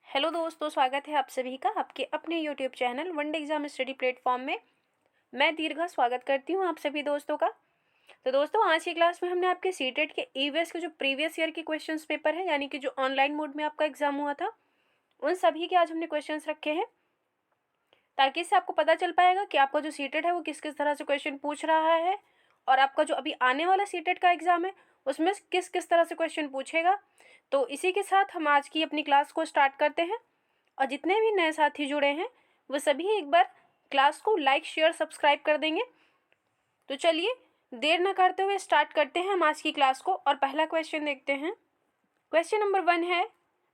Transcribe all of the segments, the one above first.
Hello दोस्तों, स्वागत है आप सभी का आपके अपने YouTube channel one day exam study platform में। मैं दीर्घा स्वागत करती हूं आप सभी दोस्तों का। तो दोस्तों, आज की क्लास में हमने आपके सीटेट के ईवीएस के जो प्रीवियस ईयर के क्वेश्चंस पेपर है, यानी कि जो ऑनलाइन मोड में आपका एग्जाम हुआ था, उन सभी के आज हमने क्वेश्चंस रखे हैं, ताकि इससे आपको पता चल पाएगा कि आपका जो सीटेट है वो किस किस तरह से क्वेश्चन पूछ रहा है, और आपका जो अभी आने वाला सीटेट का एग्जाम है उसमें किस किस तरह से क्वेश्चन पूछेगा। तो इसी के साथ हम आज की अपनी क्लास को स्टार्ट करते हैं। और जितने भी नए साथी जुड़े हैं वो सभी एक बार क्लास को लाइक शेयर सब्सक्राइब कर देंगे। तो चलिए देर न करते हुए स्टार्ट करते हैं हम आज की क्लास को, और पहला क्वेश्चन देखते हैं। क्वेश्चन नंबर 1 है,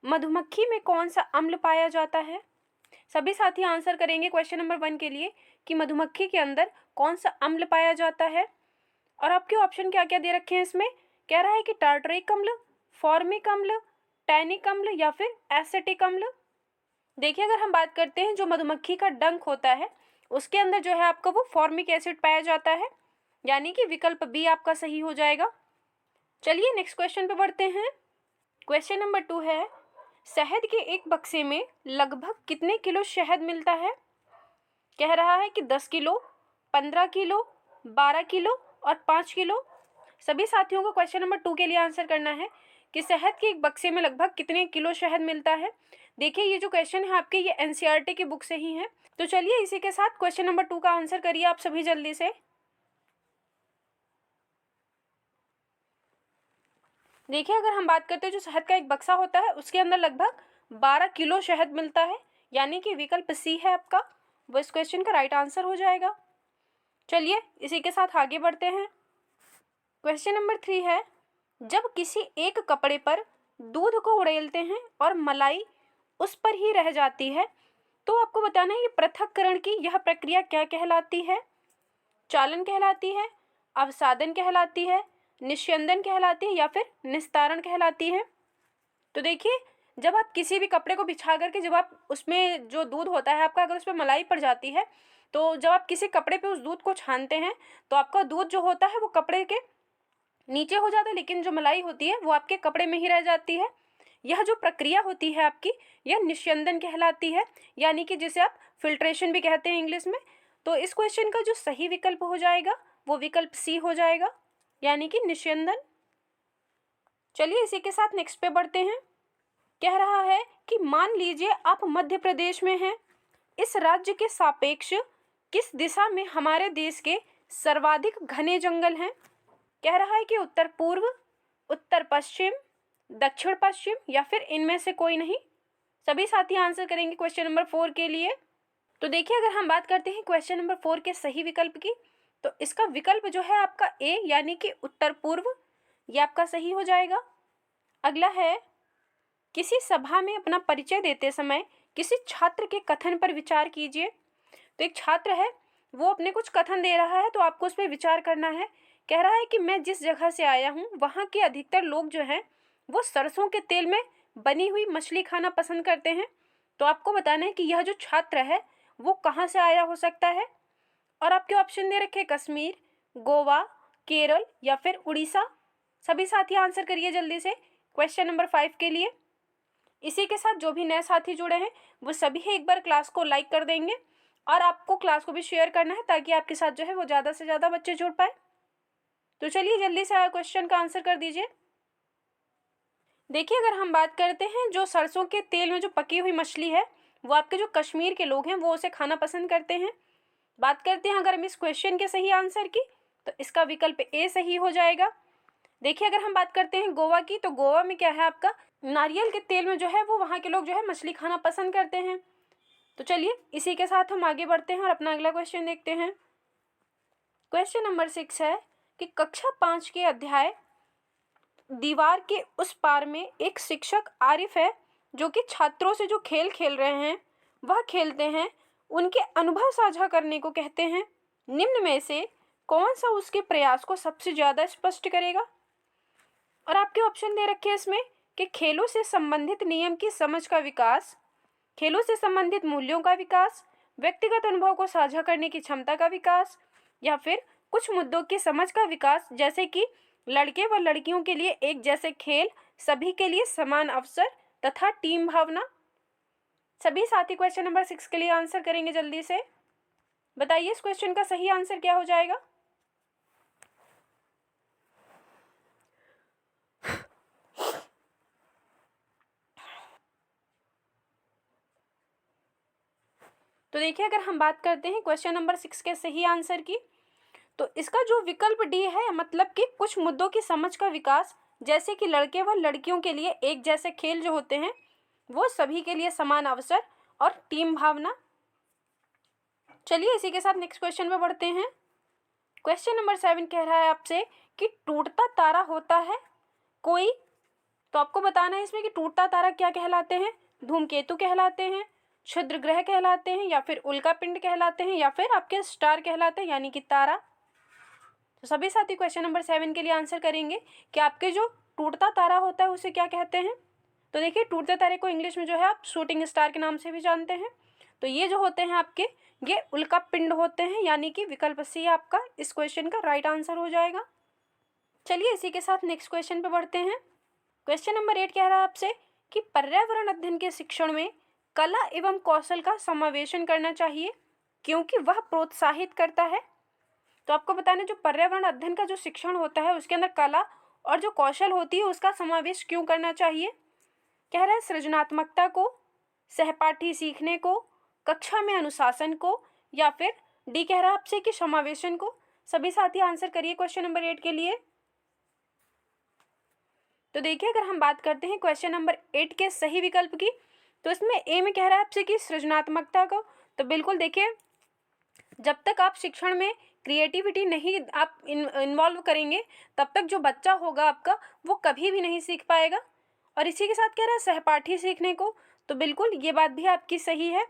मधुमक्खी में कौन सा अम्ल पाया जाता है। सभी साथी आंसर करेंगे क्वेश्चन नंबर 1 के लिए कि मधुमक्खी के अंदर कौन सा अम्ल पाया जाता है। और आपके ऑप्शन क्या क्या दे रखे हैं इसमें। कह रहा है कि टार्टरिक अम्ल, फॉर्मिक अम्ल, टैनिक अम्ल या फिर एसिटिक अम्ल। देखिए, अगर हम बात करते हैं जो मधुमक्खी का डंक होता है उसके अंदर जो है आपका वो फॉर्मिक एसिड पाया जाता है, यानी कि विकल्प बी आपका सही हो जाएगा। चलिए नेक्स्ट क्वेश्चन पे बढ़ते हैं। क्वेश्चन नंबर 2 है, शहद के एक बक्से में लगभग कितने किलो शहद मिलता है। कह रहा है कि 10 किलो, 15 किलो, 12 किलो और 5 किलो। सभी साथियों को क्वेश्चन नंबर 2 के लिए आंसर करना है कि शहद के एक बक्से में लगभग कितने किलो शहद मिलता है। देखिए, ये जो क्वेश्चन है आपके ये एनसीईआरटी की बुक से ही है। तो चलिए इसी के साथ क्वेश्चन नंबर 2 का आंसर करिए आप सभी जल्दी से। देखिए, अगर हम बात करते हैं जो शहद का एक बक्सा होता है उसके अंदर लगभग 12 किलो शहद मिलता है, यानी कि विकल्प सी है आपका, वो इस क्वेश्चन का राइट आंसर हो जाएगा। चलिए इसी के साथ आगे बढ़ते हैं। क्वेश्चन नंबर 3 है, जब किसी एक कपड़े पर दूध को उड़ेलते हैं और मलाई उस पर ही रह जाती है तो आपको बताना है ये पृथक्करण की यह प्रक्रिया क्या कहलाती है। चालन कहलाती है, अवसादन कहलाती है, निस्यंदन कहलाती है या फिर निस्तारण कहलाती है। तो देखिए, जब आप किसी भी कपड़े को बिछा करके जब आप उसमें जो दूध होता है आपका, अगर उसमें मलाई पड़ जाती है तो जब आप किसी कपड़े पे उस दूध को छानते हैं तो आपका दूध जो होता है वो कपड़े के नीचे हो जाता है, लेकिन जो मलाई होती है वो आपके कपड़े में ही रह जाती है। यह जो प्रक्रिया होती है आपकी, यह निस्यंदन कहलाती है, यानी कि जिसे आप फिल्ट्रेशन भी कहते हैं इंग्लिश में। तो इस क्वेश्चन का जो सही विकल्प हो जाएगा वो विकल्प सी हो जाएगा, यानी कि निस्यंदन। चलिए इसी के साथ नेक्स्ट पे बढ़ते हैं। कह रहा है कि मान लीजिए आप मध्य प्रदेश में हैं, इस राज्य के सापेक्ष किस दिशा में हमारे देश के सर्वाधिक घने जंगल हैं। कह रहा है कि उत्तर पूर्व, उत्तर पश्चिम, दक्षिण पश्चिम या फिर इनमें से कोई नहीं। सभी साथी आंसर करेंगे क्वेश्चन नंबर 4 के लिए। तो देखिए, अगर हम बात करते हैं क्वेश्चन नंबर 4 के सही विकल्प की, तो इसका विकल्प जो है आपका ए, यानी कि उत्तर पूर्व, ये आपका सही हो जाएगा। अगला है, किसी सभा में अपना परिचय देते समय किसी छात्र के कथन पर विचार कीजिए। तो एक छात्र है, वो अपने कुछ कथन दे रहा है तो आपको उस पर विचार करना है। कह रहा है कि मैं जिस जगह से आया हूँ वहाँ के अधिकतर लोग जो हैं वो सरसों के तेल में बनी हुई मछली खाना पसंद करते हैं। तो आपको बताना है कि यह जो छात्र है वो कहाँ से आया हो सकता है। और आपके ऑप्शन दे रखे कश्मीर, गोवा, केरल या फिर उड़ीसा। सभी साथी आंसर करिए जल्दी से क्वेश्चन नंबर 5 के लिए। इसी के साथ जो भी नए साथी जुड़े हैं वो सभी एक बार क्लास को लाइक कर देंगे, और आपको क्लास को भी शेयर करना है ताकि आपके साथ जो है वो ज़्यादा से ज़्यादा बच्चे जुड़ पाए। तो चलिए जल्दी से क्वेश्चन का आंसर कर दीजिए। देखिए, अगर हम बात करते हैं जो सरसों के तेल में जो पकी हुई मछली है वो आपके जो कश्मीर के लोग हैं वो उसे खाना पसंद करते हैं। बात करते हैं अगर हम इस क्वेश्चन के सही आंसर की, तो इसका विकल्प ए सही हो जाएगा। देखिए, अगर हम बात करते हैं गोवा की, तो गोवा में क्या है आपका नारियल के तेल में जो है वो वहाँ के लोग जो है मछली खाना पसंद करते हैं। तो चलिए इसी के साथ हम आगे बढ़ते हैं और अपना अगला क्वेश्चन देखते हैं। क्वेश्चन नंबर 6 है कि कक्षा 5 के अध्याय दीवार के उस पार में एक शिक्षक आरिफ है जो कि छात्रों से जो खेल खेल रहे हैं वह खेलते हैं, उनके अनुभव साझा करने को कहते हैं। निम्न में से कौन सा उसके प्रयास को सबसे ज़्यादा स्पष्ट करेगा। और आपके ऑप्शन दे रखे हैं इसमें कि खेलों से संबंधित नियम की समझ का विकास, खेलों से संबंधित मूल्यों का विकास, व्यक्तिगत अनुभव को साझा करने की क्षमता का विकास, या फिर कुछ मुद्दों की समझ का विकास, जैसे कि लड़के व लड़कियों के लिए एक जैसे खेल, सभी के लिए समान अवसर तथा टीम भावना। सभी साथी क्वेश्चन नंबर 6 के लिए आंसर करेंगे जल्दी से। बताइए इस क्वेश्चन का सही आंसर क्या हो जाएगा। तो देखिए अगर हम बात करते हैं क्वेश्चन नंबर 6 के सही आंसर की, तो इसका जो विकल्प डी है, मतलब कि कुछ मुद्दों की समझ का विकास, जैसे कि लड़के व लड़कियों के लिए एक जैसे खेल जो होते हैं, वो सभी के लिए समान अवसर और टीम भावना। चलिए इसी के साथ नेक्स्ट क्वेश्चन पे बढ़ते हैं। क्वेश्चन नंबर 7 कह रहा है आपसे कि टूटता तारा होता है कोई, तो आपको बताना है इसमें कि टूटता तारा क्या कहलाते हैं। धूमकेतु कहलाते हैं, क्षुद्र ग्रह कहलाते हैं, या फिर उल्का पिंड कहलाते हैं, या फिर आपके स्टार कहलाते हैं यानी कि तारा। तो सभी साथी क्वेश्चन नंबर 7 के लिए आंसर करेंगे कि आपके जो टूटता तारा होता है उसे क्या कहते हैं। तो देखिए टूटते तारे को इंग्लिश में जो है आप शूटिंग स्टार के नाम से भी जानते हैं। तो ये जो होते हैं आपके, ये उल्का पिंड होते हैं, यानी कि विकल्प सी आपका इस क्वेश्चन का राइट आंसर हो जाएगा। चलिए इसी के साथ नेक्स्ट क्वेश्चन पे बढ़ते हैं। क्वेश्चन नंबर 8 कह रहा है आपसे कि पर्यावरण अध्ययन के शिक्षण में कला एवं कौशल का समावेशन करना चाहिए क्योंकि वह प्रोत्साहित करता है। तो आपको बताना जो पर्यावरण अध्ययन का जो शिक्षण होता है उसके अंदर कला और जो कौशल होती है उसका समावेश क्यों करना चाहिए। कह रहा है सृजनात्मकता को, सहपाठी सीखने को, कक्षा में अनुशासन को, या फिर डी कह रहा है आपसे कि समावेशन को। सभी साथी आंसर करिए क्वेश्चन नंबर 8 के लिए। तो देखिए अगर हम बात करते हैं क्वेश्चन नंबर 8 के सही विकल्प की, तो इसमें ए में कह रहा है आपसे कि सृजनात्मकता को। तो बिल्कुल देखिए जब तक आप शिक्षण में क्रिएटिविटी नहीं आप इन्वॉल्व करेंगे तब तक जो बच्चा होगा आपका वो कभी भी नहीं सीख पाएगा। और इसी के साथ कह रहा है सहपाठी सीखने को, तो बिल्कुल ये बात भी आपकी सही है।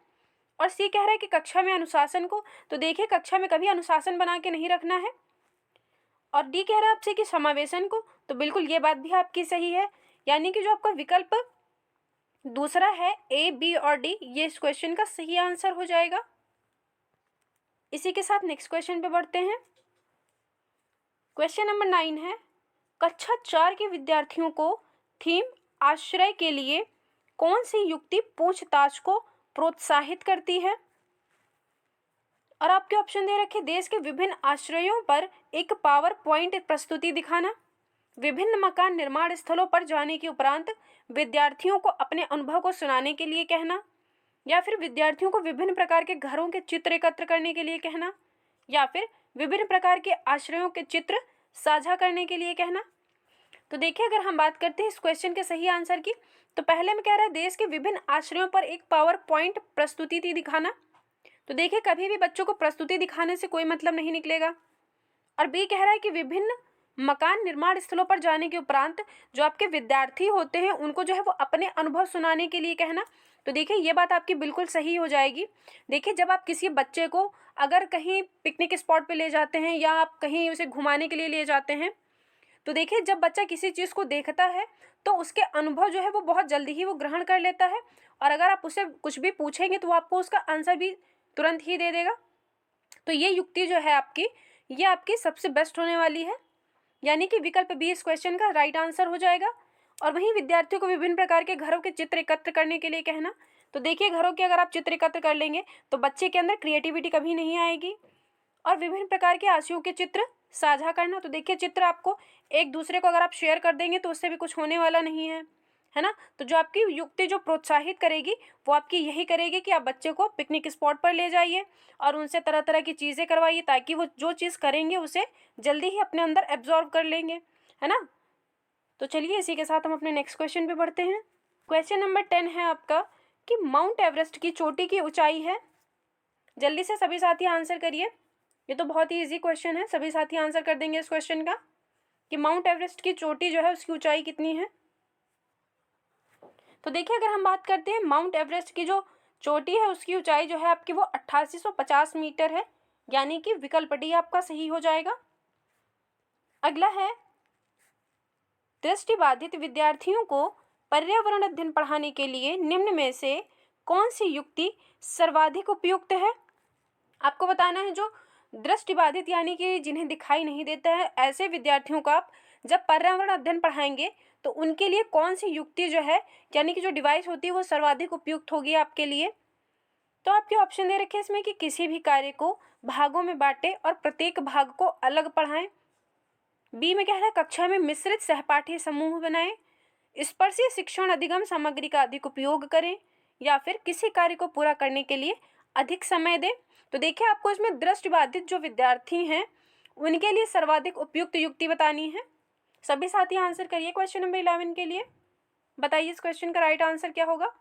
और सी कह रहा है कि कक्षा में अनुशासन को, तो देखिए कक्षा में कभी अनुशासन बना के नहीं रखना है। और डी कह रहा है आपसे कि समावेशन को, तो बिल्कुल ये बात भी आपकी सही है, यानी कि जो आपका विकल्प दूसरा है ए, बी और डी, ये इस क्वेश्चन का सही आंसर हो जाएगा। इसी के साथ नेक्स्ट क्वेश्चन पे बढ़ते हैं। क्वेश्चन नंबर 9 है कक्षा 4 के विद्यार्थियों को थीम आश्रय के लिए कौन सी युक्ति पूछताछ को प्रोत्साहित करती है। और आपके ऑप्शन दे रखे देश के विभिन्न आश्रयों पर एक पावर पॉइंट प्रस्तुति दिखाना, विभिन्न मकान निर्माण स्थलों पर जाने के उपरांत विद्यार्थियों को अपने अनुभव को सुनाने के लिए कहना, या फिर विद्यार्थियों को विभिन्न प्रकार के घरों के चित्र एकत्र करने के लिए कहना, या फिर विभिन्न प्रकार के आश्रयों के चित्र साझा करने के लिए कहना। तो देखिए अगर हम बात करते हैं इस क्वेश्चन के सही आंसर की, तो पहले में कह रहा है देश के विभिन्न आश्रयों पर एक पावर पॉइंट प्रस्तुति दिखाना। तो देखिए कभी भी बच्चों को प्रस्तुति दिखाने से कोई मतलब नहीं निकलेगा। और बी कह रहा है कि विभिन्न मकान निर्माण स्थलों पर जाने के उपरांत जो आपके विद्यार्थी होते हैं उनको जो है वो अपने अनुभव सुनाने के लिए कहना। तो देखिए ये बात आपकी बिल्कुल सही हो जाएगी। देखिए जब आप किसी बच्चे को अगर कहीं पिकनिक स्पॉट पे ले जाते हैं या आप कहीं उसे घुमाने के लिए ले जाते हैं, तो देखिए जब बच्चा किसी चीज़ को देखता है तो उसके अनुभव जो है वो बहुत जल्दी ही वो ग्रहण कर लेता है, और अगर आप उसे कुछ भी पूछेंगे तो वो आपको उसका आंसर भी तुरंत ही दे देगा। तो ये युक्ति जो है आपकी, ये आपकी सबसे बेस्ट होने वाली है, यानी कि विकल्प बी इस क्वेश्चन का राइट आंसर हो जाएगा। और वहीं विद्यार्थियों को विभिन्न प्रकार के घरों के चित्र एकत्र करने के लिए कहना। तो देखिए घरों के अगर आप चित्र एकत्र कर लेंगे तो बच्चे के अंदर क्रिएटिविटी कभी नहीं आएगी। और विभिन्न प्रकार के आशयों के चित्र साझा करना, तो देखिए चित्र आपको एक दूसरे को अगर आप शेयर कर देंगे तो उससे भी कुछ होने वाला नहीं है ना। तो जो आपकी युक्ति जो प्रोत्साहित करेगी वो आपकी यही करेगी कि आप बच्चे को पिकनिक स्पॉट पर ले जाइए और उनसे तरह तरह की चीज़ें करवाइए ताकि वो जो चीज़ करेंगे उसे जल्दी ही अपने अंदर एब्जॉर्व कर लेंगे, है ना। तो चलिए इसी के साथ हम अपने नेक्स्ट क्वेश्चन पे बढ़ते हैं। क्वेश्चन नंबर 10 है आपका कि माउंट एवरेस्ट की चोटी की ऊंचाई है। जल्दी से सभी साथी आंसर करिए, ये तो बहुत ही इजी क्वेश्चन है, सभी साथी आंसर कर देंगे इस क्वेश्चन का कि माउंट एवरेस्ट की चोटी जो है उसकी ऊंचाई कितनी है। तो देखिए अगर हम बात करते हैं माउंट एवरेस्ट की जो चोटी है उसकी ऊंचाई जो है आपकी वो 8850 मीटर है, यानी कि विकल्प डी आपका सही हो जाएगा। अगला है दृष्टिबाधित विद्यार्थियों को पर्यावरण अध्ययन पढ़ाने के लिए निम्न में से कौन सी युक्ति सर्वाधिक उपयुक्त है। आपको बताना है जो दृष्टिबाधित यानी कि जिन्हें दिखाई नहीं देता है ऐसे विद्यार्थियों को आप जब पर्यावरण अध्ययन पढ़ाएंगे तो उनके लिए कौन सी युक्ति जो है यानी कि जो डिवाइस होती है वो सर्वाधिक उपयुक्त होगी आपके लिए। तो आपके ऑप्शन दे रखे हैं इसमें कि किसी भी कार्य को भागों में बांटे और प्रत्येक भाग को अलग पढ़ाएं। बी में कह रहा है कक्षा में मिश्रित सहपाठी समूह बनाएं, स्पर्शी शिक्षण अधिगम सामग्री का अधिक उपयोग करें, या फिर किसी कार्य को पूरा करने के लिए अधिक समय दें। तो देखिए आपको इसमें दृष्टिबाधित जो विद्यार्थी हैं उनके लिए सर्वाधिक उपयुक्त युक्ति बतानी है। सभी साथी आंसर करिए क्वेश्चन नंबर 11 के लिए। बताइए इस क्वेश्चन का राइट आंसर क्या होगा।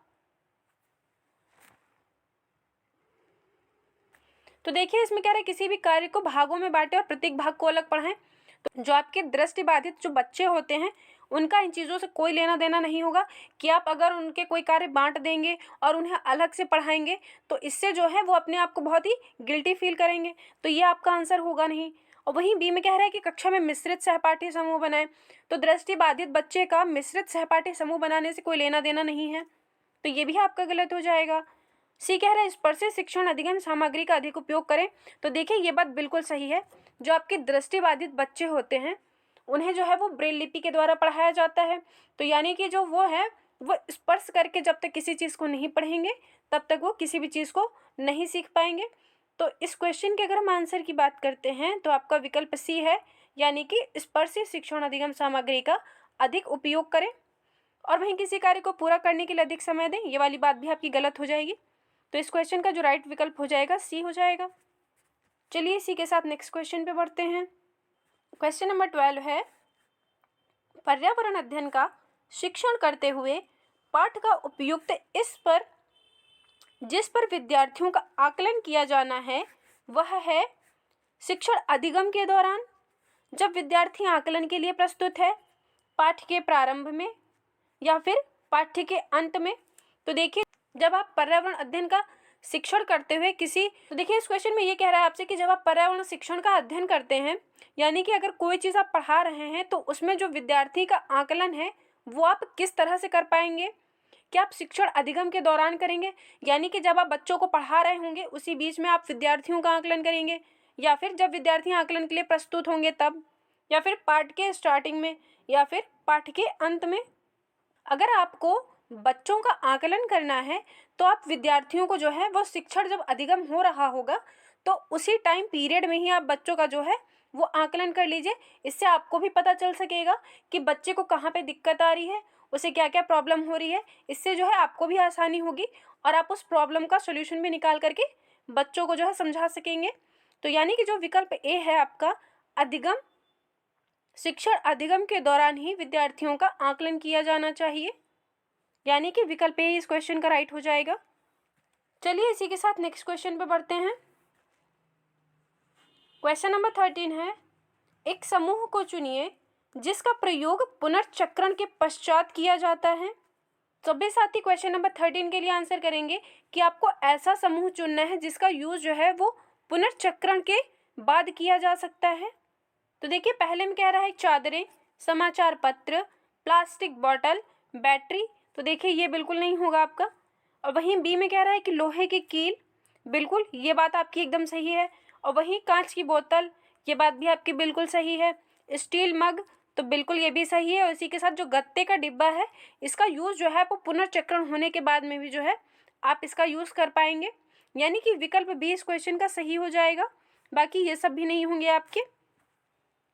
तो देखिए इसमें कह रहा है किसी भी कार्य को भागों में बांटे और प्रत्येक भाग को अलग पढ़ाएं। तो जो आपके दृष्टिबाधित जो बच्चे होते हैं उनका इन चीज़ों से कोई लेना देना नहीं होगा कि आप अगर उनके कोई कार्य बांट देंगे और उन्हें अलग से पढ़ाएंगे तो इससे जो है वो अपने आप को बहुत ही गिल्टी फील करेंगे। तो ये आपका आंसर होगा नहीं। और वहीं बी में कह रहा है कि कक्षा में मिश्रित सहपाठी समूह बनाएं। तो दृष्टिबाधित बच्चे का मिश्रित सहपाठी समूह बनाने से कोई लेना देना नहीं है, तो ये भी आपका गलत हो जाएगा। सी कह रहा है स्पर्शी शिक्षण अधिगम सामग्री का अधिक उपयोग करें। तो देखिए ये बात बिल्कुल सही है। जो आपके दृष्टिबाधित बच्चे होते हैं उन्हें जो है वो ब्रेल लिपि के द्वारा पढ़ाया जाता है। तो यानी कि जो वो है वो स्पर्श करके जब तक किसी चीज़ को नहीं पढ़ेंगे तब तक वो किसी भी चीज़ को नहीं सीख पाएंगे। तो इस क्वेश्चन के अगर हम आंसर की बात करते हैं तो आपका विकल्प सी है, यानी कि स्पर्शी शिक्षण अधिगम सामग्री का अधिक उपयोग करें और वहीं किसी कार्य को पूरा करने के लिए अधिक समय दें। ये वाली बात भी आपकी गलत हो जाएगी। तो इस क्वेश्चन का जो राइट विकल्प हो जाएगा सी हो जाएगा। चलिए इसी के साथ नेक्स्ट क्वेश्चन पे बढ़ते हैं। क्वेश्चन नंबर 12 है पर्यावरण अध्ययन का शिक्षण करते हुए पाठ का उपयुक्त जिस पर विद्यार्थियों का आकलन किया जाना है वह है शिक्षण अधिगम के दौरान, जब विद्यार्थी आकलन के लिए प्रस्तुत है, पाठ के प्रारंभ में, या फिर पाठ्य के अंत में। तो देखिए जब आप पर्यावरण अध्ययन का शिक्षण करते हुए तो देखिए इस क्वेश्चन में ये कह रहा है आपसे कि जब आप पर्यावरण शिक्षण का अध्ययन करते हैं यानी कि अगर कोई चीज़ आप पढ़ा रहे हैं तो उसमें जो विद्यार्थी का आकलन है वो आप किस तरह से कर पाएंगे। क्या आप शिक्षण अधिगम के दौरान करेंगे, यानी कि जब आप बच्चों को पढ़ा रहे होंगे उसी बीच में आप विद्यार्थियों का आकलन करेंगे, या फिर जब विद्यार्थी आकलन के लिए प्रस्तुत होंगे तब, या फिर पाठ के स्टार्टिंग में, या फिर पाठ के अंत में। अगर आपको बच्चों का आकलन करना है तो आप विद्यार्थियों को जो है वो शिक्षण जब अधिगम हो रहा होगा तो उसी टाइम पीरियड में ही आप बच्चों का जो है वो आकलन कर लीजिए। इससे आपको भी पता चल सकेगा कि बच्चे को कहाँ पे दिक्कत आ रही है, उसे क्या क्या प्रॉब्लम हो रही है। इससे जो है आपको भी आसानी होगी और आप उस प्रॉब्लम का सोल्यूशन भी निकाल करके बच्चों को जो है समझा सकेंगे। तो यानी कि जो विकल्प ए है आपका अधिगम, शिक्षण अधिगम के दौरान ही विद्यार्थियों का आकलन किया जाना चाहिए, यानी कि विकल्प ए इस क्वेश्चन का राइट हो जाएगा। चलिए इसी के साथ नेक्स्ट क्वेश्चन पे बढ़ते हैं। क्वेश्चन नंबर 13 है एक समूह को चुनिए जिसका प्रयोग पुनर्चक्रण के पश्चात किया जाता है। सभी साथी क्वेश्चन नंबर 13 के लिए आंसर करेंगे कि आपको ऐसा समूह चुनना है जिसका यूज जो है वो पुनर्चक्रण के बाद किया जा सकता है। तो देखिए पहले में कह रहा है चादरें, समाचार पत्र, प्लास्टिक बॉटल, बैटरी। तो देखिए ये बिल्कुल नहीं होगा आपका। और वहीं बी में कह रहा है कि लोहे की कील, बिल्कुल ये बात आपकी एकदम सही है। और वहीं कांच की बोतल, ये बात भी आपकी बिल्कुल सही है। स्टील मग, तो बिल्कुल ये भी सही है। और इसी के साथ जो गत्ते का डिब्बा है इसका यूज़ जो है वो पुनर्चक्रण होने के बाद में भी जो है आप इसका यूज़ कर पाएंगे, यानी कि विकल्प बी इस क्वेश्चन का सही हो जाएगा। बाकी ये सब भी नहीं होंगे आपके।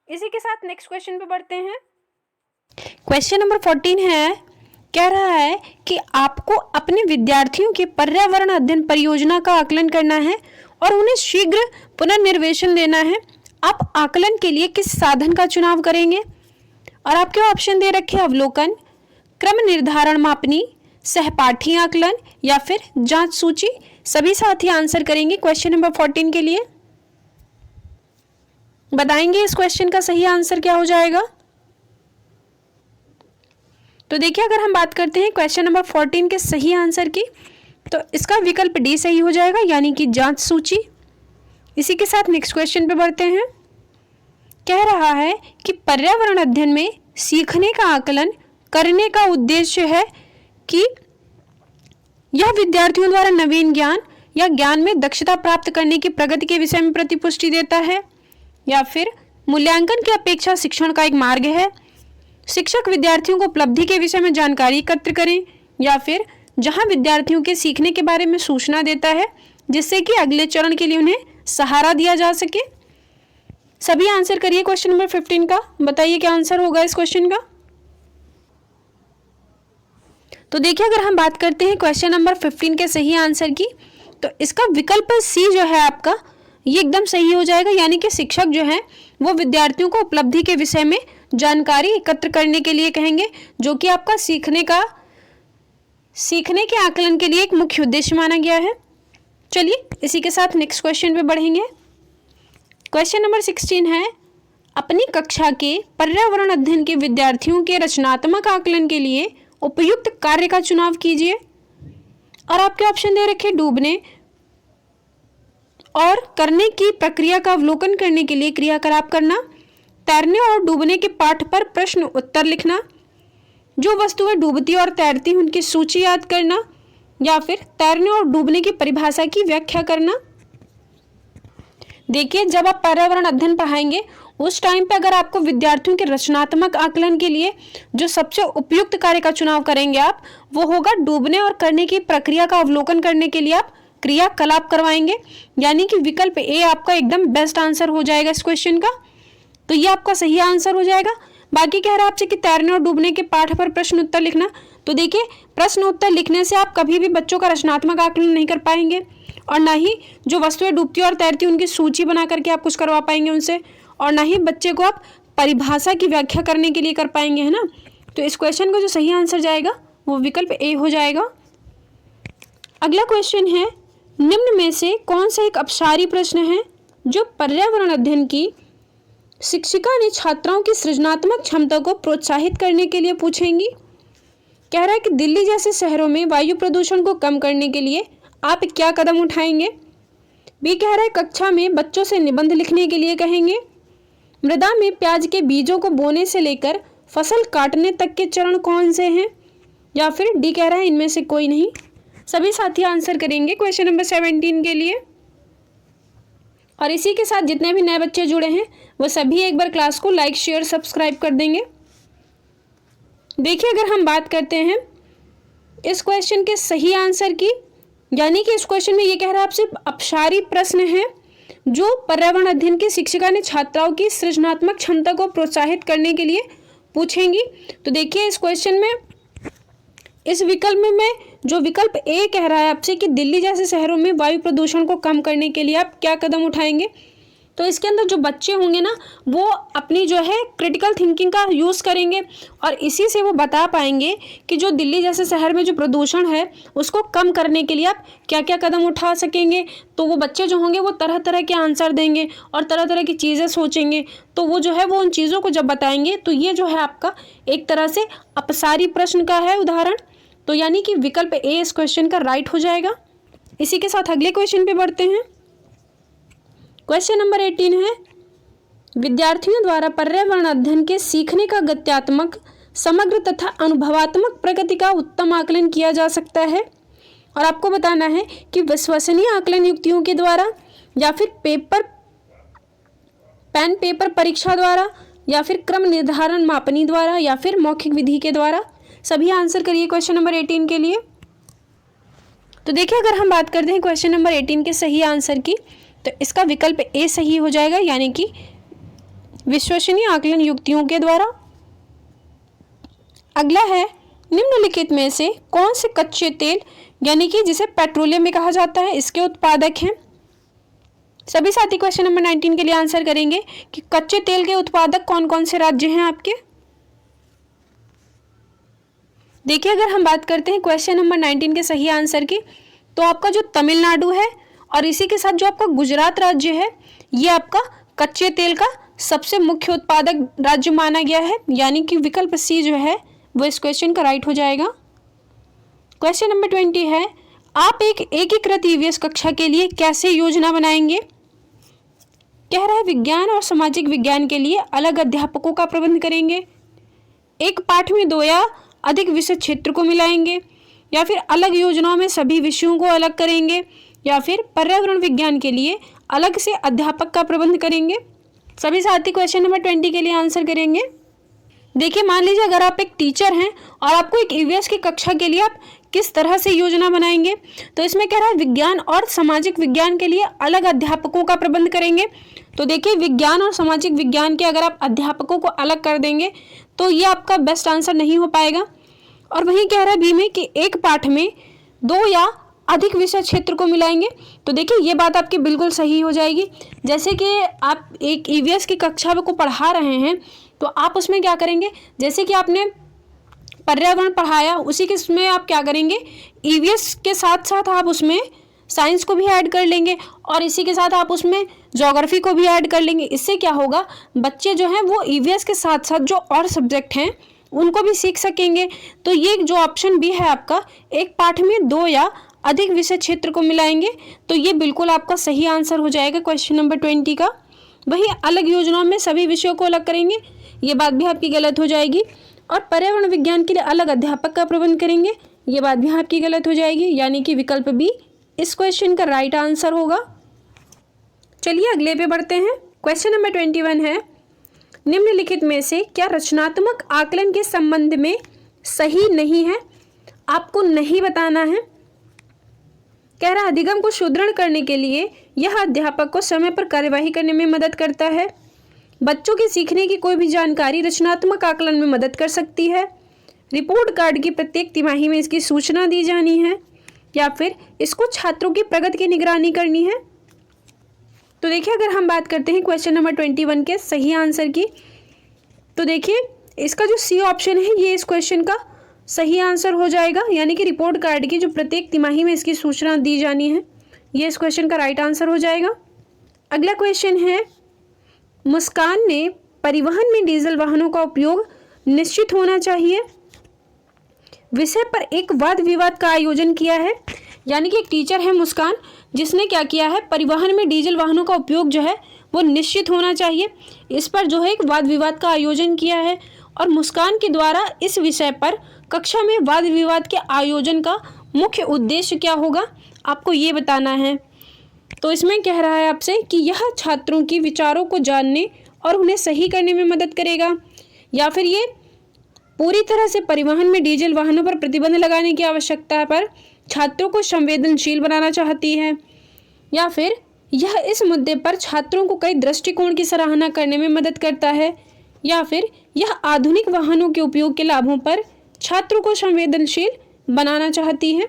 इसी के साथ नेक्स्ट क्वेश्चन पे बढ़ते हैं। क्वेश्चन नंबर 14 है, कह रहा है कि आपको अपने विद्यार्थियों की पर्यावरण अध्ययन परियोजना का आकलन करना है और उन्हें शीघ्र पुनर्निर्देशन देना है। आप आकलन के लिए किस साधन का चुनाव करेंगे? और आपके ऑप्शन दे रखे अवलोकन, क्रम निर्धारण मापनी, सहपाठी आकलन या फिर जांच सूची। सभी साथी आंसर करेंगे क्वेश्चन नंबर 14 के लिए। बताएंगे इस क्वेश्चन का सही आंसर क्या हो जाएगा। तो देखिए अगर हम बात करते हैं क्वेश्चन नंबर 14 के सही आंसर की तो इसका विकल्प डी सही हो जाएगा, यानी कि जांच सूची। इसी के साथ नेक्स्ट क्वेश्चन पे बढ़ते हैं। कह रहा है कि पर्यावरण अध्ययन में सीखने का आकलन करने का उद्देश्य है कि यह विद्यार्थियों द्वारा नवीन ज्ञान या ज्ञान में दक्षता प्राप्त करने की प्रगति के विषय में प्रतिपुष्टि देता है, या फिर मूल्यांकन की अपेक्षा शिक्षण का एक मार्ग है, शिक्षक विद्यार्थियों को उपलब्धि के विषय में जानकारी एकत्र करें, या फिर जहां विद्यार्थियों के सीखने के बारे में सूचना देता है जिससे कि अगले चरण के लिए उन्हें सहारा दिया जा सके। सभी आंसर करिए क्वेश्चन नंबर 15 का। बताइए क्या आंसर होगा इस क्वेश्चन का। तो देखिए, अगर हम बात करते हैं क्वेश्चन नंबर 15 के सही आंसर की, तो इसका विकल्प सी जो है आपका, ये एकदम सही हो जाएगा। यानी कि शिक्षक जो है वो विद्यार्थियों को उपलब्धि के विषय में जानकारी एकत्र करने के लिए कहेंगे, जो कि आपका सीखने के आकलन के लिए एक मुख्य उद्देश्य माना गया है। चलिए इसी के साथ नेक्स्ट क्वेश्चन पे बढ़ेंगे। क्वेश्चन नंबर 16 है, अपनी कक्षा के पर्यावरण अध्ययन के विद्यार्थियों के रचनात्मक आकलन के लिए उपयुक्त कार्य का चुनाव कीजिए। और आपके ऑप्शन दे रखे डूबने और करने की प्रक्रिया का अवलोकन करने के लिए क्रियाकलाप करना, तैरने और डूबने के पाठ पर प्रश्न उत्तर लिखना, जो वस्तुएं डूबती और तैरती उनकी सूची याद करना, या फिर तैरने और डूबने की परिभाषा की व्याख्या करना। देखिए, जब आप पर्यावरण अध्ययन पढ़ाएंगे उस टाइम पे अगर आपको विद्यार्थियों के रचनात्मक आकलन के लिए जो सबसे उपयुक्त कार्य का चुनाव करेंगे आप, वो होगा डूबने और करने की प्रक्रिया का अवलोकन करने के लिए आप क्रियाकलाप करवाएंगे। यानी कि विकल्प ए आपका एकदम बेस्ट आंसर हो जाएगा इस क्वेश्चन का। तो ये आपका सही आंसर हो जाएगा। बाकी कह रहा है आपसे कि तैरने और डूबने के पाठ पर प्रश्न उत्तर लिखना। तो देखिए, प्रश्न उत्तर लिखने से आप कभी भी बच्चों का रचनात्मक आकलन नहीं कर पाएंगे, और ना ही जो वस्तुएं डूबती और तैरती उनकी सूची बना करके आप कुछ करवा पाएंगे उनसे, और ना ही बच्चे को आप परिभाषा की व्याख्या करने के लिए कर पाएंगे, है ना। तो इस क्वेश्चन का जो सही आंसर जाएगा वो विकल्प ए हो जाएगा। अगला क्वेश्चन है, निम्न में से कौन सा एक अपसारी प्रश्न है जो पर्यावरण अध्ययन की शिक्षिका ने छात्राओं की सृजनात्मक क्षमता को प्रोत्साहित करने के लिए पूछेंगी। कह रहा है कि दिल्ली जैसे शहरों में वायु प्रदूषण को कम करने के लिए आप क्या कदम उठाएंगे। बी कह रहा है कक्षा में बच्चों से निबंध लिखने के लिए कहेंगे। मृदा में प्याज के बीजों को बोने से लेकर फसल काटने तक के चरण कौन से हैं, या फिर डी कह रहा है इनमें से कोई नहीं। सभी साथी आंसर करेंगे क्वेश्चन नंबर 17 के लिए। और इसी के साथ जितने भी नए बच्चे जुड़े हैं वो सभी एक बार क्लास को लाइक शेयर सब्सक्राइब कर देंगे। देखिए, अगर हम बात करते हैं इस क्वेश्चन के सही आंसर की, यानी कि इस क्वेश्चन में ये कह रहा है आपसे अपसारी प्रश्न है जो पर्यावरण अध्ययन की शिक्षिका ने छात्राओं की सृजनात्मक क्षमता को प्रोत्साहित करने के लिए पूछेंगी। तो देखिए, इस क्वेश्चन में इस विकल्प में जो विकल्प ए कह रहा है आपसे कि दिल्ली जैसे शहरों में वायु प्रदूषण को कम करने के लिए आप क्या कदम उठाएंगे, तो इसके अंदर जो बच्चे होंगे ना वो अपनी जो है क्रिटिकल थिंकिंग का यूज़ करेंगे, और इसी से वो बता पाएंगे कि जो दिल्ली जैसे शहर में जो प्रदूषण है उसको कम करने के लिए आप क्या क्या कदम उठा सकेंगे। तो वो बच्चे जो होंगे वो तरह तरह के आंसर देंगे और तरह तरह की चीज़ें सोचेंगे। तो वो जो है वो उन चीज़ों को जब बताएंगे तो ये जो है आपका एक तरह से अपसारी प्रश्न का है उदाहरण। तो यानी कि विकल्प ए इस क्वेश्चन का राइट हो जाएगा। इसी के साथ अगले क्वेश्चन पे बढ़ते हैं। क्वेश्चन नंबर 18 है, विद्यार्थियों द्वारा पर्यावरण अध्ययन के सीखने का गत्यात्मक, समग्र तथा अनुभवात्मक प्रगति का उत्तम आकलन किया जा सकता है। और आपको बताना है कि विश्वसनीय आकलन युक्तियों के द्वारा, या फिर पेन पेपर परीक्षा द्वारा, या फिर क्रम निर्धारण मापनी द्वारा, या फिर मौखिक विधि के द्वारा। सभी आंसर करिए क्वेश्चन नंबर 18 के लिए। तो देखिए, अगर हम बात करते हैं क्वेश्चन नंबर 18 के सही आंसर की, तो इसका विकल्प ए सही हो जाएगा, यानी कि विश्वसनीय आकलन युक्तियों के द्वारा। अगला है, निम्नलिखित में से कौन से कच्चे तेल, यानी कि जिसे पेट्रोलियम भी कहा जाता है, इसके उत्पादक हैं। सभी साथी क्वेश्चन नंबर 19 के लिए आंसर करेंगे कि कच्चे तेल के उत्पादक कौन कौन से राज्य हैं आपके। देखिए, अगर हम बात करते हैं क्वेश्चन नंबर 19 के सही आंसर की, तो आपका जो तमिलनाडु है और इसी के साथ जो आपका गुजरात राज्य है, ये आपका कच्चे तेल का सबसे मुख्य उत्पादक राज्य माना गया है। यानी कि विकल्प सी जो है वो इस क्वेश्चन का राइट हो जाएगा। क्वेश्चन नंबर 20 है, आप एक एकीकृत ईवीएस कक्षा के लिए कैसे योजना बनाएंगे। कह रहा है विज्ञान और सामाजिक विज्ञान के लिए अलग अध्यापकों का प्रबंध करेंगे, एक पाठ में 2 या अधिक विषय क्षेत्र को मिलाएंगे, या फिर अलग योजनाओं में सभी विषयों को अलग करेंगे, या फिर पर्यावरण विज्ञान के लिए अलग से अध्यापक का प्रबंध करेंगे। सभी साथी क्वेश्चन नंबर 20 के लिए आंसर करेंगे। देखिए, मान लीजिए अगर आप एक टीचर हैं और आपको एक ईवीएस की कक्षा के लिए आप किस तरह से योजना बनाएंगे, तो इसमें कह रहा है विज्ञान और सामाजिक विज्ञान के लिए अलग अध्यापकों का प्रबंध करेंगे। तो देखिए, विज्ञान और सामाजिक विज्ञान के अगर आप अध्यापकों को अलग कर देंगे तो ये आपका बेस्ट आंसर नहीं हो पाएगा। और वहीं कह रहा है बी में कि एक पाठ में 2 या अधिक विषय क्षेत्र को मिलाएंगे। तो देखिए, ये बात आपकी बिल्कुल सही हो जाएगी। जैसे कि आप एक ईवीएस की कक्षा को पढ़ा रहे हैं तो आप उसमें क्या करेंगे, जैसे कि आपने पर्यावरण पढ़ाया उसी के उसमें आप क्या करेंगे, ईवीएस के साथ साथ आप उसमें साइंस को भी ऐड कर लेंगे और इसी के साथ आप उसमें ज्योग्राफी को भी ऐड कर लेंगे। इससे क्या होगा, बच्चे जो हैं वो ईवीएस के साथ साथ जो और सब्जेक्ट हैं उनको भी सीख सकेंगे। तो ये जो ऑप्शन बी है आपका, एक पाठ में 2 या अधिक विषय क्षेत्र को मिलाएंगे, तो ये बिल्कुल आपका सही आंसर हो जाएगा क्वेश्चन नंबर 20 का। वही अलग योजनाओं में सभी विषयों को अलग करेंगे, ये बात भी आपकी गलत हो जाएगी। और पर्यावरण विज्ञान के लिए अलग अध्यापक का प्रबंध करेंगे, ये बात भी आपकी गलत हो जाएगी, यानी कि विकल्प बी इस क्वेश्चन का राइट आंसर होगा। चलिए अगले पे बढ़ते हैं। क्वेश्चन नंबर 21 है, निम्नलिखित में से क्या रचनात्मक आकलन के संबंध में सही नहीं है? आपको नहीं बताना है। कह रहा अधिगम को सुदृढ़ करने के लिए यह अध्यापक को समय पर कार्यवाही करने में मदद करता है। बच्चों के सीखने की कोई भी जानकारी रचनात्मक आकलन में मदद कर सकती है। रिपोर्ट कार्ड की प्रत्येक तिमाही में इसकी सूचना दी जानी है, या फिर इसको छात्रों की प्रगति की निगरानी करनी है। तो देखिए, अगर हम बात करते हैं क्वेश्चन नंबर 21 के सही आंसर की, तो देखिए इसका जो सी ऑप्शन है ये इस क्वेश्चन का सही आंसर हो जाएगा, यानी कि रिपोर्ट कार्ड की जो प्रत्येक तिमाही में इसकी सूचना दी जानी है, ये इस क्वेश्चन का राइट आंसर हो जाएगा। अगला क्वेश्चन है, मुस्कान ने परिवहन में डीजल वाहनों का उपयोग निश्चित होना चाहिए विषय पर एक वाद विवाद का आयोजन किया है। यानी कि एक टीचर है मुस्कान, जिसने क्या किया है, परिवहन में डीजल वाहनों का उपयोग जो है वो निश्चित होना चाहिए, इस पर जो है एक वाद विवाद का आयोजन किया है। और मुस्कान के द्वारा इस विषय पर कक्षा में वाद विवाद के आयोजन का मुख्य उद्देश्य क्या होगा, आपको ये बताना है। तो इसमें कह रहा है आपसे कि यह छात्रों की विचारों को जानने और उन्हें सही करने में मदद करेगा, या फिर ये पूरी तरह से परिवहन में डीजल वाहनों पर प्रतिबंध लगाने की आवश्यकता पर छात्रों को संवेदनशील बनाना चाहती है, या फिर यह इस मुद्दे पर छात्रों को कई दृष्टिकोण की सराहना करने में मदद करता है, या फिर यह आधुनिक वाहनों के उपयोग के लाभों पर छात्रों को संवेदनशील बनाना चाहती है।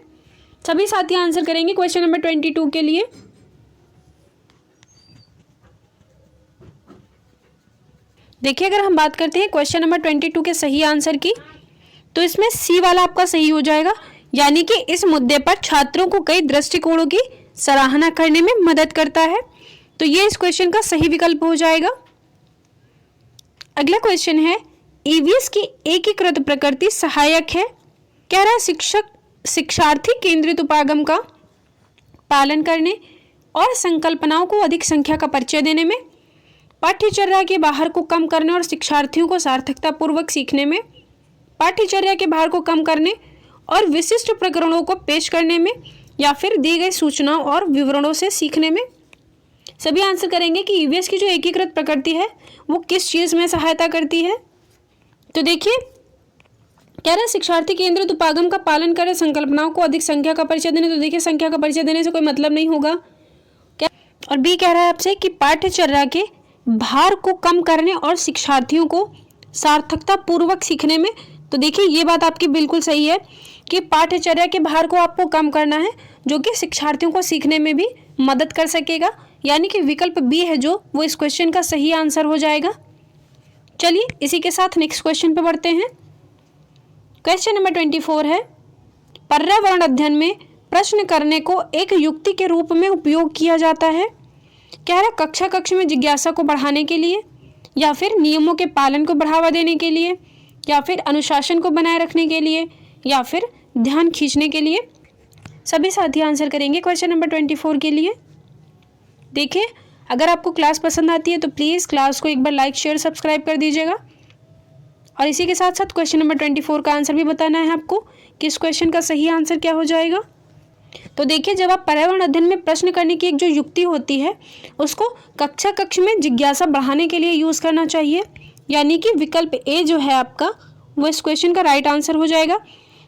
सभी साथी आंसर करेंगे क्वेश्चन नंबर 22 के लिए। देखिए, अगर हम बात करते हैं क्वेश्चन नंबर 22 के सही आंसर की, तो इसमें सी वाला आपका सही हो जाएगा, यानी कि इस मुद्दे पर छात्रों को कई दृष्टिकोणों की सराहना करने में मदद करता है। तो ये इस क्वेश्चन का सही विकल्प हो जाएगा। अगला क्वेश्चन है, ईवीएस की एकीकृत प्रकृति सहायक है। कह रहा है शिक्षार्थी केंद्रित उपागम का पालन करने और संकल्पनाओं को अधिक संख्या का परिचय देने में, पाठ्यचर्या के बाहर को कम करने और शिक्षार्थियों को सार्थकता पूर्वक सीखने में, पाठ्यचर्या के बाहर को कम करने और विशिष्ट प्रकरणों को पेश करने में, या फिर दी गई सूचनाओं और विवरणों से सीखने में। सभी आंसर करेंगे कि ईवीएस की जो एकीकृत प्रकृति है वो किस चीज़ में सहायता करती है। तो देखिए, कह रहा है शिक्षार्थी केंद्रित उपागम का पालन करें, संकल्पनाओं को अधिक संख्या का परिचय देने। तो देखिए, संख्या का परिचय देने से कोई मतलब नहीं होगा क्या। और बी कह रहा है आपसे कि पाठ्यचर्या के भार को कम करने और शिक्षार्थियों को सार्थकता पूर्वक सीखने में। तो देखिए, ये बात आपकी बिल्कुल सही है कि पाठ्यचर्या के भार को आपको कम करना है, जो कि शिक्षार्थियों को सीखने में भी मदद कर सकेगा, यानी कि विकल्प बी है जो वो इस क्वेश्चन का सही आंसर हो जाएगा। चलिए इसी के साथ नेक्स्ट क्वेश्चन पे बढ़ते हैं। क्वेश्चन नंबर 24 है, पर्यावरण अध्ययन में प्रश्न करने को एक युक्ति के रूप में उपयोग किया जाता है। कह रहा कक्षा कक्ष में जिज्ञासा को बढ़ाने के लिए, या फिर नियमों के पालन को बढ़ावा देने के लिए, या फिर अनुशासन को बनाए रखने के लिए, या फिर ध्यान खींचने के लिए। सभी साथी आंसर करेंगे क्वेश्चन नंबर 24 के लिए। देखिए, अगर आपको क्लास पसंद आती है तो प्लीज़ क्लास को एक बार लाइक शेयर सब्सक्राइब कर दीजिएगा, और इसी के साथ साथ क्वेश्चन नंबर 24 का आंसर भी बताना है आपको कि इस क्वेश्चन का सही आंसर क्या हो जाएगा। तो देखिए, जब आप पर्यावरण अध्ययन में प्रश्न करने की एक जो युक्ति होती है उसको कक्षा कक्ष में जिज्ञासा बढ़ाने के लिए यूज़ करना चाहिए, यानी कि विकल्प ए जो है आपका वो इस क्वेश्चन का राइट आंसर हो जाएगा।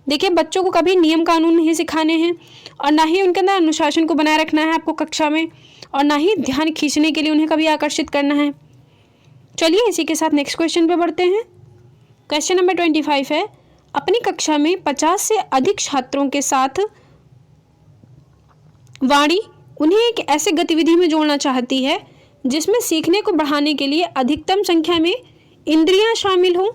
देखिए, बच्चों को कभी नियम कानून नहीं सिखाने हैं और ना ही उनके अंदर अनुशासन को बनाए रखना है आपको कक्षा में, और ना ही ध्यान खींचने के लिए उन्हें कभी आकर्षित करना है। चलिए इसी के साथ नेक्स्ट क्वेश्चन पे बढ़ते हैं। क्वेश्चन नंबर 25 है, अपनी कक्षा में 50 से अधिक छात्रों के साथ वाणी उन्हें एक ऐसे गतिविधि में जोड़ना चाहती है जिसमें सीखने को बढ़ाने के लिए अधिकतम संख्या में इंद्रियां शामिल हों।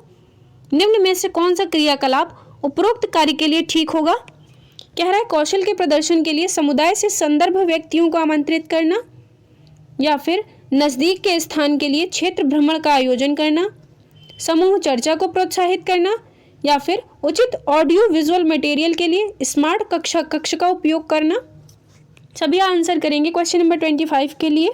निम्न में से कौन सा क्रियाकलाप उपरोक्त कार्य के लिए ठीक होगा? कह रहा है कौशल के प्रदर्शन के लिए समुदाय से संदर्भ व्यक्तियों को आमंत्रित करना, या फिर नज़दीक के स्थान के लिए क्षेत्र भ्रमण का आयोजन करना, समूह चर्चा को प्रोत्साहित करना, या फिर उचित ऑडियो विजुअल मटेरियल के लिए स्मार्ट कक्ष का उपयोग करना। सभी आंसर करेंगे क्वेश्चन नंबर 25 के लिए।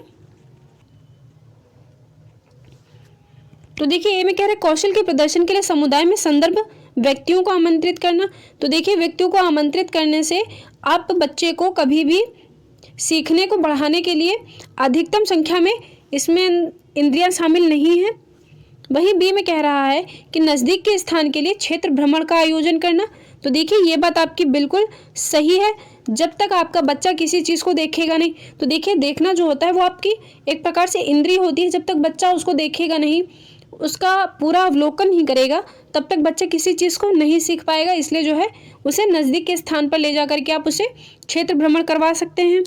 तो देखिए, ए में कह रहे कौशल के प्रदर्शन के लिए समुदाय में संदर्भ व्यक्तियों को आमंत्रित करना। तो देखिए, व्यक्तियों को आमंत्रित करने से आप बच्चे को कभी भी सीखने को बढ़ाने के लिए अधिकतम संख्या में इसमें इंद्रियां शामिल नहीं हैं। वहीं बी में कह रहा है कि नज़दीक के स्थान के लिए क्षेत्र भ्रमण का आयोजन करना। तो देखिए, ये बात आपकी बिल्कुल सही है। जब तक आपका बच्चा किसी चीज़ को देखेगा नहीं, तो देखिए, देखना जो होता है वो आपकी एक प्रकार से इंद्रिय होती है। जब तक बच्चा उसको देखेगा नहीं, उसका पूरा अवलोकन नहीं करेगा, तब तक बच्चा किसी चीज़ को नहीं सीख पाएगा। इसलिए जो है उसे नज़दीक के स्थान पर ले जा करके आप उसे क्षेत्र भ्रमण करवा सकते हैं।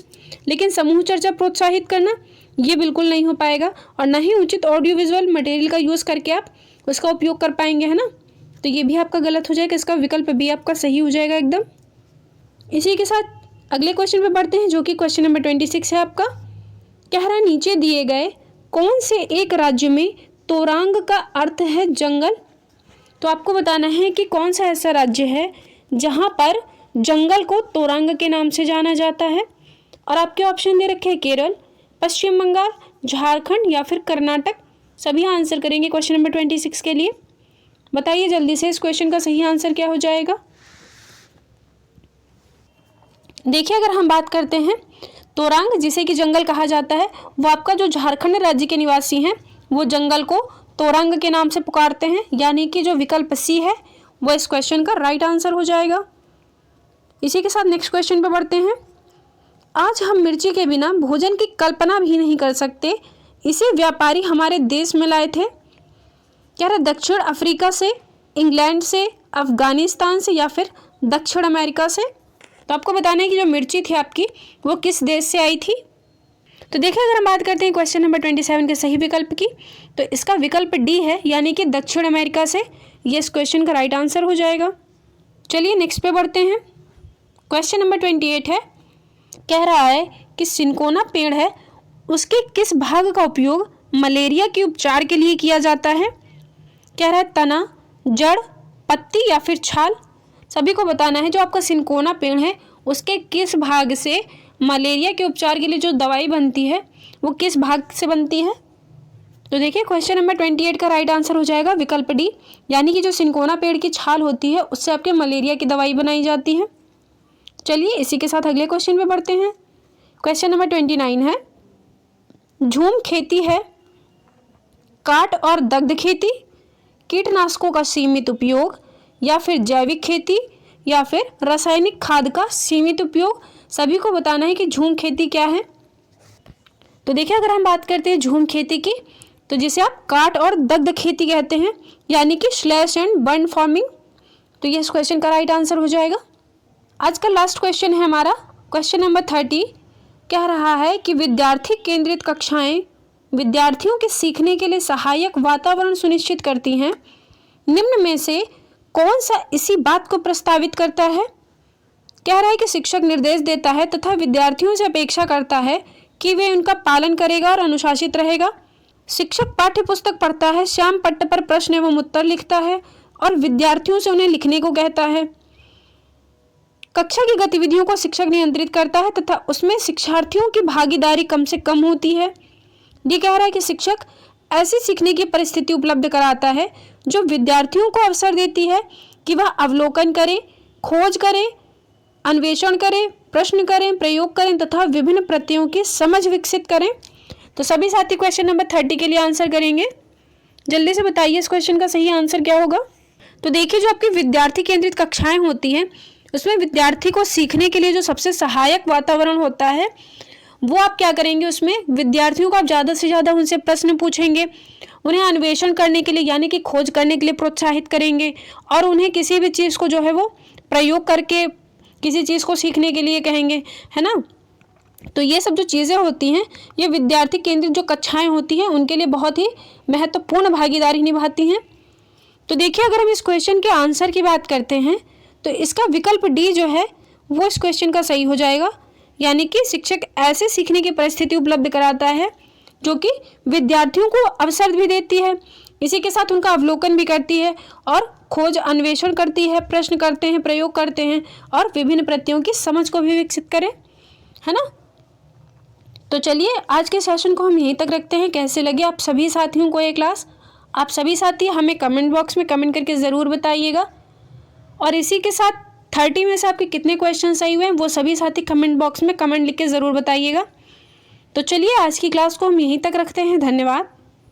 लेकिन समूह चर्चा प्रोत्साहित करना ये बिल्कुल नहीं हो पाएगा, और ना ही उचित ऑडियो विजुअल मटेरियल का यूज़ करके आप उसका उपयोग कर पाएंगे, है ना। तो ये भी आपका गलत हो जाएगा, इसका विकल्प भी आपका सही हो जाएगा एकदम। इसी के साथ अगले क्वेश्चन पे बढ़ते हैं, जो कि क्वेश्चन नंबर 26 है आपका। कह रहा है नीचे दिए गए कौन से एक राज्य में तोरांग का अर्थ है जंगल? तो आपको बताना है कि कौन सा ऐसा राज्य है जहाँ पर जंगल को तोरांग के नाम से जाना जाता है। और आपके ऑप्शन दे रखे हैं केरल, पश्चिम बंगाल, झारखंड या फिर कर्नाटक। सभी आंसर करेंगे क्वेश्चन नंबर 26 के लिए। बताइए जल्दी से इस क्वेश्चन का सही आंसर क्या हो जाएगा। देखिए, अगर हम बात करते हैं तोरांग जिसे कि जंगल कहा जाता है, वो आपका जो झारखंड राज्य के निवासी हैं वो जंगल को तोरंग के नाम से पुकारते हैं, यानी कि जो विकल्प सी है वो इस क्वेश्चन का राइट आंसर हो जाएगा। इसी के साथ नेक्स्ट क्वेश्चन पे बढ़ते हैं। आज हम मिर्ची के बिना भोजन की कल्पना भी नहीं कर सकते, इसे व्यापारी हमारे देश में लाए थे। क्या रहा दक्षिण अफ्रीका से, इंग्लैंड से, अफगानिस्तान से या फिर दक्षिण अमेरिका से? तो आपको बताना है कि जो मिर्ची थी आपकी वो किस देश से आई थी। तो देखिए, अगर हम बात करते हैं क्वेश्चन नंबर 27 के सही विकल्प की, तो इसका विकल्प डी है, यानी कि दक्षिण अमेरिका से। ये इस क्वेश्चन का राइट आंसर हो जाएगा। चलिए नेक्स्ट पे बढ़ते हैं। क्वेश्चन नंबर 28 है, कह रहा है कि सिनकोना पेड़ है, उसके किस भाग का उपयोग मलेरिया के उपचार के लिए किया जाता है? कह रहा है तना, जड़, पत्ती या फिर छाल। सभी को बताना है जो आपका सिनकोना पेड़ है उसके किस भाग से मलेरिया के उपचार के लिए जो दवाई बनती है वो किस भाग से बनती है। तो देखिए, क्वेश्चन नंबर 28 का राइट आंसर हो जाएगा विकल्प डी, यानी कि जो सिनकोना पेड़ की छाल होती है उससे आपके मलेरिया की दवाई बनाई जाती है। चलिए इसी के साथ अगले क्वेश्चन पे बढ़ते हैं। क्वेश्चन नंबर 29 है, झूम खेती है, काट और दग्ध खेती, कीटनाशकों का सीमित उपयोग, या फिर जैविक खेती, या फिर रासायनिक खाद का सीमित उपयोग। सभी को बताना है कि झूम खेती क्या है। तो देखिए, अगर हम बात करते हैं झूम खेती की, तो जिसे आप काट और दग्ध खेती कहते हैं, यानी कि स्लैश एंड बर्न फार्मिंग। तो ये इस क्वेश्चन का राइट आंसर हो जाएगा। आज का लास्ट क्वेश्चन है हमारा क्वेश्चन नंबर 30। कह रहा है कि विद्यार्थी केंद्रित कक्षाएं विद्यार्थियों के सीखने के लिए सहायक वातावरण सुनिश्चित करती हैं। निम्न में से कौन सा इसी बात को प्रस्तावित करता है? कह रहा है कि शिक्षक निर्देश देता है तथा विद्यार्थियों से अपेक्षा करता है कि वे उनका पालन करेगा और अनुशासित रहेगा। शिक्षक पाठ्य पुस्तक पढ़ता है, श्याम पट्ट पर प्रश्न एवं उत्तर लिखता है और विद्यार्थियों से उन्हें लिखने को कहता है। कक्षा की गतिविधियों को शिक्षक नियंत्रित करता है तथा उसमें शिक्षार्थियों की भागीदारी कम से कम होती है। ये कह रहा है कि शिक्षक ऐसी सीखने की परिस्थिति उपलब्ध कराता है जो विद्यार्थियों को अवसर देती है कि वह अवलोकन करें, खोज करें, अन्वेषण करें, प्रश्न करें, प्रयोग करें तथा विभिन्न प्रत्ययों की समझ विकसित करें। तो सभी साथी क्वेश्चन नंबर 30 के लिए आंसर करेंगे। जल्दी से बताइए इस क्वेश्चन का सही आंसर क्या होगा। तो देखिए, जो आपकी विद्यार्थी केंद्रित कक्षाएं होती हैं उसमें विद्यार्थी को सीखने के लिए जो सबसे सहायक वातावरण होता है वो आप क्या करेंगे, उसमें विद्यार्थियों को आप ज़्यादा से ज़्यादा उनसे प्रश्न पूछेंगे, उन्हें अन्वेषण करने के लिए यानी कि खोज करने के लिए प्रोत्साहित करेंगे और उन्हें किसी भी चीज़ को जो है वो प्रयोग करके किसी चीज़ को सीखने के लिए कहेंगे, है ना। तो ये सब जो चीज़ें होती हैं ये विद्यार्थी केंद्रित जो कक्षाएं होती हैं उनके लिए बहुत ही महत्वपूर्ण भागीदारी निभाती हैं। तो देखिए, अगर हम इस क्वेश्चन के आंसर की बात करते हैं तो इसका विकल्प डी जो है वो इस क्वेश्चन का सही हो जाएगा, यानी कि शिक्षक ऐसे सीखने की परिस्थिति उपलब्ध कराता है जो कि विद्यार्थियों को अवसर भी देती है, इसी के साथ उनका अवलोकन भी करती है और खोज अन्वेषण करती है, प्रश्न करते हैं, प्रयोग करते हैं और विभिन्न प्रत्ययों की समझ को भी विकसित करें, है ना। तो चलिए आज के सेशन को हम यहीं तक रखते हैं। कैसे लगे आप सभी साथियों को ये क्लास? आप सभी साथी हमें कमेंट बॉक्स में कमेंट करके ज़रूर बताइएगा और इसी के साथ 30 में से आपके कितने क्वेश्चन सही हुए हैं वो सभी साथी कमेंट बॉक्स में कमेंट लिख के ज़रूर बताइएगा। तो चलिए आज की क्लास को हम यहीं तक रखते हैं। धन्यवाद।